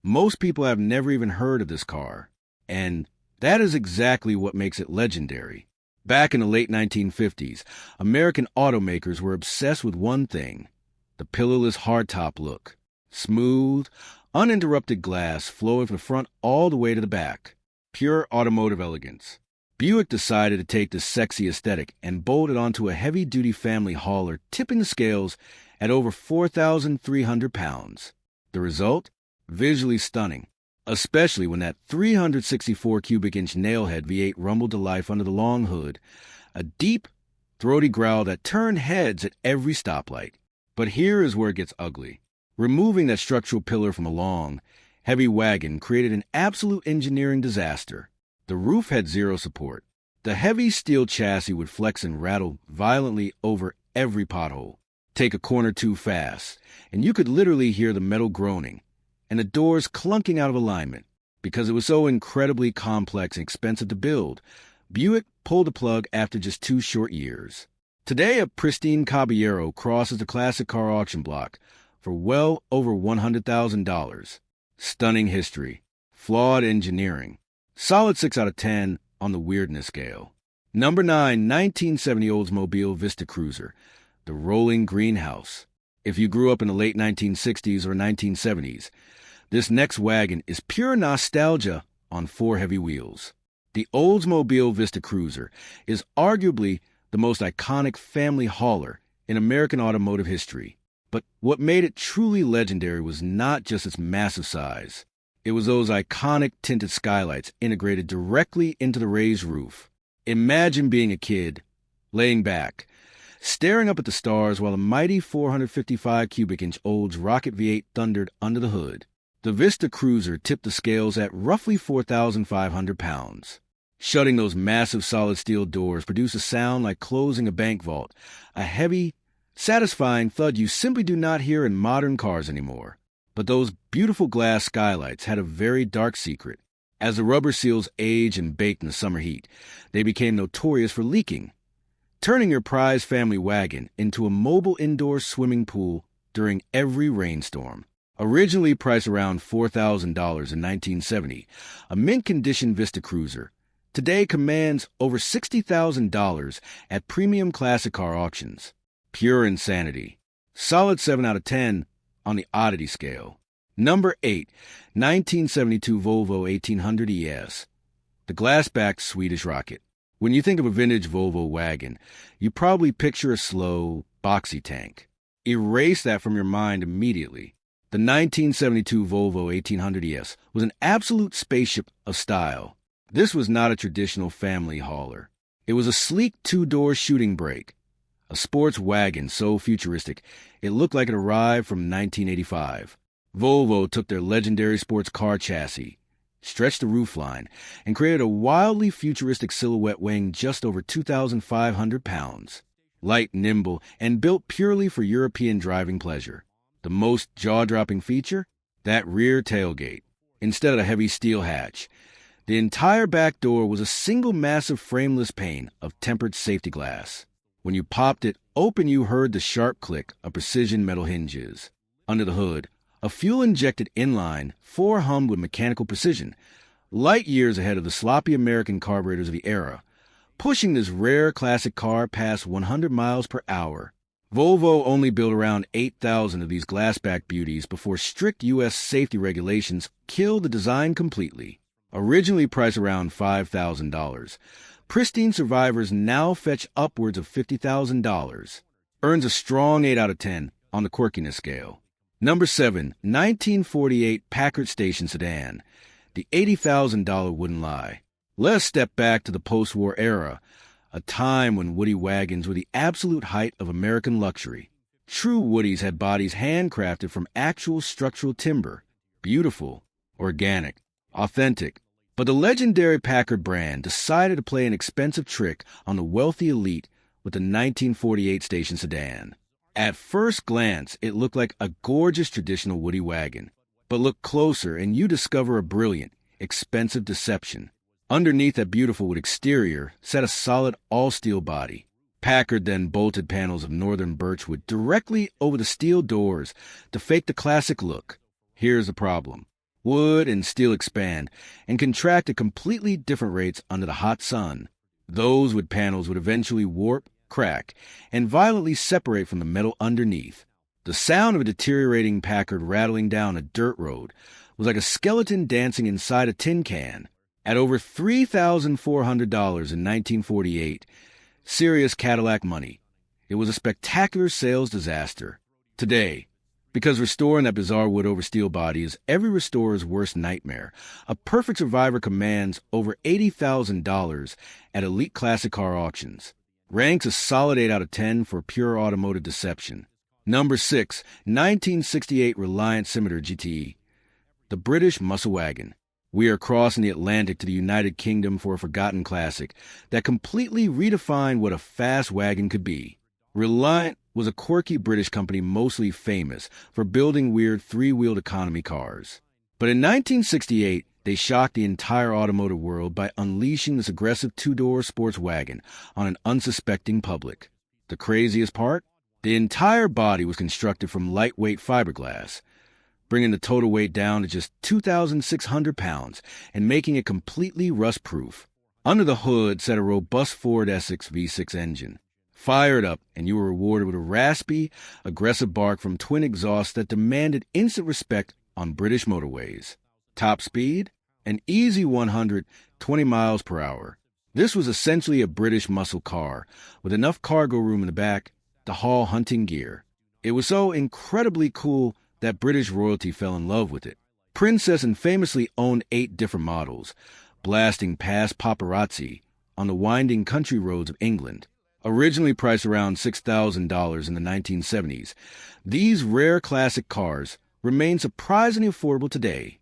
Most people have never even heard of this car, and that is exactly what makes it legendary. Back in the late 1950s, American automakers were obsessed with one thing: the pillarless hardtop look. Smooth, uninterrupted glass flowing from the front all the way to the back. Pure automotive elegance. Buick decided to take this sexy aesthetic and bolted onto a heavy-duty family hauler, tipping the scales at over 4,300 pounds. The result? Visually stunning, especially when that 364 cubic inch nailhead V8 rumbled to life under the long hood, a deep, throaty growl that turned heads at every stoplight. But here is where it gets ugly. Removing that structural pillar from a long, heavy wagon created an absolute engineering disaster. The roof had zero support. The heavy steel chassis would flex and rattle violently over every pothole. Take a corner too fast, and you could literally hear the metal groaning, and the doors clunking out of alignment. Because it was so incredibly complex and expensive to build, Buick pulled the plug after just 2 short years. Today, a pristine Caballero crosses the classic car auction block for well over $100,000. Stunning history, flawed engineering. Solid 6 out of 10 on the weirdness scale. Number 9, 1970 Oldsmobile Vista Cruiser, the rolling greenhouse. If you grew up in the late 1960s or 1970s, this next wagon is pure nostalgia on 4 heavy wheels. The Oldsmobile Vista Cruiser is arguably the most iconic family hauler in American automotive history. But what made it truly legendary was not just its massive size. It was those iconic tinted skylights integrated directly into the raised roof. Imagine being a kid, laying back, staring up at the stars while a mighty 455 cubic inch Olds Rocket V8 thundered under the hood. The Vista Cruiser tipped the scales at roughly 4,500 pounds. Shutting those massive solid steel doors produced a sound like closing a bank vault, a heavy, satisfying thud you simply do not hear in modern cars anymore. But those beautiful glass skylights had a very dark secret. As the rubber seals aged and baked in the summer heat, they became notorious for leaking, turning your prized family wagon into a mobile indoor swimming pool during every rainstorm. Originally priced around $4,000 in 1970, a mint-condition Vista Cruiser today commands over $60,000 at premium classic car auctions. Pure insanity. Solid 7 out of 10 on the Oddity scale. Number 8, 1972 Volvo 1800 ES, the glass-backed Swedish rocket. When you think of a vintage Volvo wagon, you probably picture a slow, boxy tank. Erase that from your mind immediately. The 1972 Volvo 1800 ES was an absolute spaceship of style. This was not a traditional family hauler. It was a sleek 2-door shooting brake, a sports wagon so futuristic it looked like it arrived from 1985. Volvo took their legendary sports car chassis, stretched the roofline, and created a wildly futuristic silhouette weighing just over 2,500 pounds. Light, nimble, and built purely for European driving pleasure. The most jaw-dropping feature? That rear tailgate. Instead of a heavy steel hatch, the entire back door was a single massive frameless pane of tempered safety glass. When you popped it open, you heard the sharp click of precision metal hinges. Under the hood, a fuel-injected inline 4 hummed with mechanical precision, light years ahead of the sloppy American carburetors of the era, pushing this rare classic car past 100 miles per hour. Volvo only built around 8,000 of these glass-backed beauties before strict U.S. safety regulations killed the design completely. Originally priced around $5,000, pristine survivors now fetch upwards of $50,000. Earns a strong 8 out of 10 on the quirkiness scale. Number 7, 1948 Packard Station Sedan, the $80,000 wouldn't lie. Let's step back to the post-war era, a time when Woody wagons were the absolute height of American luxury. True Woodies had bodies handcrafted from actual structural timber. Beautiful, organic, authentic. But the legendary Packard brand decided to play an expensive trick on the wealthy elite with the 1948 station sedan. At first glance, it looked like a gorgeous traditional Woody wagon. But look closer and you discover a brilliant, expensive deception. Underneath that beautiful wood exterior sat a solid all-steel body. Packard then bolted panels of northern birchwood directly over the steel doors to fake the classic look. Here's the problem. Wood and steel expand and contract at completely different rates under the hot sun. Those wood panels would eventually warp, crack, and violently separate from the metal underneath. The sound of a deteriorating Packard rattling down a dirt road was like a skeleton dancing inside a tin can. At over $3,400 in 1948, serious Cadillac money, it was a spectacular sales disaster. Today, because restoring that bizarre wood over steel body is every restorer's worst nightmare, a perfect survivor commands over $80,000 at elite classic car auctions. Ranks a solid 8 out of 10 for pure automotive deception. Number 6, 1968 Reliant Scimitar GTE. The British Muscle Wagon. We are crossing the Atlantic to the United Kingdom for a forgotten classic that completely redefined what a fast wagon could be. Reliant was a quirky British company mostly famous for building weird three-wheeled economy cars. But in 1968, they shocked the entire automotive world by unleashing this aggressive two-door sports wagon on an unsuspecting public. The craziest part? The entire body was constructed from lightweight fiberglass, bringing the total weight down to just 2,600 pounds and making it completely rust-proof. Under the hood sat a robust Ford Essex V6 engine. Fire it up, and you were rewarded with a raspy, aggressive bark from twin exhausts that demanded instant respect on British motorways. Top speed? An easy 120 miles per hour. This was essentially a British muscle car, with enough cargo room in the back to haul hunting gear. It was so incredibly cool that British royalty fell in love with it. Princess famously owned 8 different models, blasting past paparazzi on the winding country roads of England. Originally priced around $6,000 in the 1970s, these rare classic cars remain surprisingly affordable today,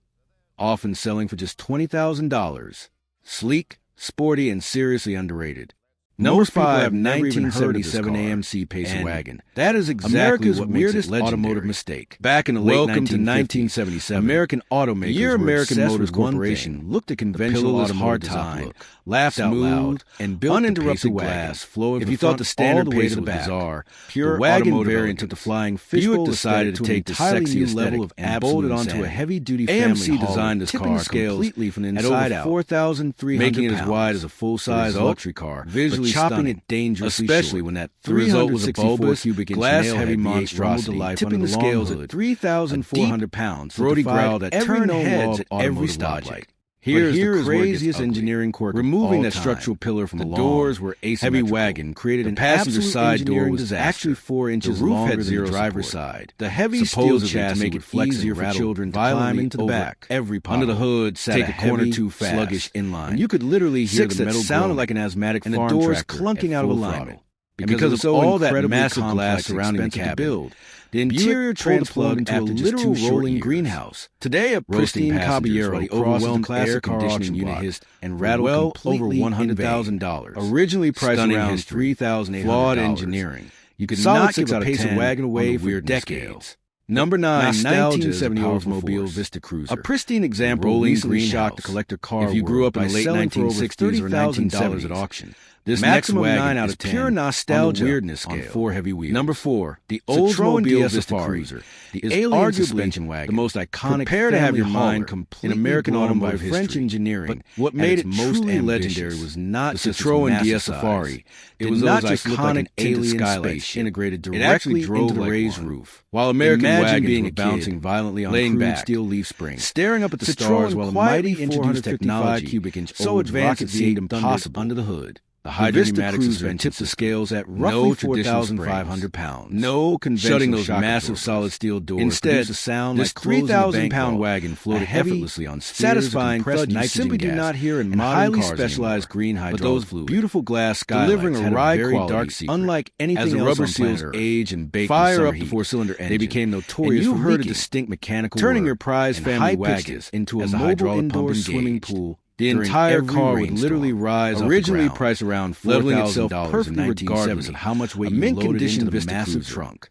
often selling for just $20,000. Sleek, sporty, and seriously underrated. Number 5, 1977 AMC Pacer Wagon. That is exactly America's weirdest automotive mistake. Back in the late 1977, American automakers year American Motors Corporation looked at conventional automotive design, laughed out loud, and built uninterrupted glass flowing. If you thought the standard pace was bizarre, pure the wagon variant took the flying fishbowl. Buick decided to take the sexy level of and bolted onto a heavy-duty family AMC designed this car completely from the inside out, 4,300 making it as wide as a full-size luxury car, visually chopping it dangerously, especially when that 364 cubic inch glass-heavy monstrosity tipping the scales at 3,400 pounds. Brody growled that turned heads at every stoplight. Here's the craziest engineering quirk. Removing that structural pillar from the doors were asymmetrical. Heavy wagon created an passenger side door was actually 4 inches longer than the driver's side. The heavy steel chassis to make it easier for children to climb into the back. Every under the hood sat a heavy, sluggish inline. And you could literally hear the metal sounded like an asthmatic farm tractor, and the doors clunking out of alignment. Because of all that massive glass surrounding the cabin, the interior transplugged into a literal rolling greenhouse. Today, a pristine Caballero overwhelmed air conditioning unit and rattled well over $100,000. Originally priced around $3,800. Flawed engineering. You could not give a Pacer wagon away for decades. Number 9, 1970 Oldsmobile Vista Cruiser. A pristine example rolling green shocked the collector car if you grew up in the late 1960s or $19,000 at auction. This maximum next 9 out of 10 pure nostalgia on the weirdness scale. On 4 heavy wheels. Number 4, the Oldsmobile Vista Cruiser. The alien suspension wagon, the most iconic. Prepare to have your mind completely in American automotive history. French engineering, but what made it most legendary was not the Citroën DS Safari. It was those iconic alien skylights integrated directly into the raised roof. While American wagons being were bouncing violently on crude steel leaf springs, staring up at the stars while a mighty introduced technology cubic inch so advanced it seemed impossible under the hood. The hydromatic suspension tipped the scales at roughly 4,500 pounds. No conventional shutting those massive solid steel doors. Instead, a sound this like 3,000-pound wagon floated effortlessly on satisfying thud you simply do not hear in modern highly specialized green hydraulic fluid. Beautiful glass skylights delivering a ride very dark secret. Unlike anything else on planet Earth. As the rubber seals age and bake fire up the four-cylinder engine, they became notorious for heard a distinct mechanical turning your prized family wagon into a mobile indoor swimming pool. The entire car would literally rise originally priced around $4,000 perfectly regardless of how much weight you loaded into the massive trunk.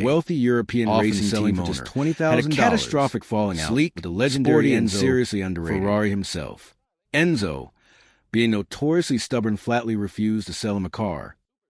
a wealthy European racing selling team for just owner, had a $20,000. catastrophic falling out Sleek, with the legendary sporty, and Enzo, seriously underrated. Ferrari himself. Enzo, being notoriously stubborn, flatly refused to sell him a car,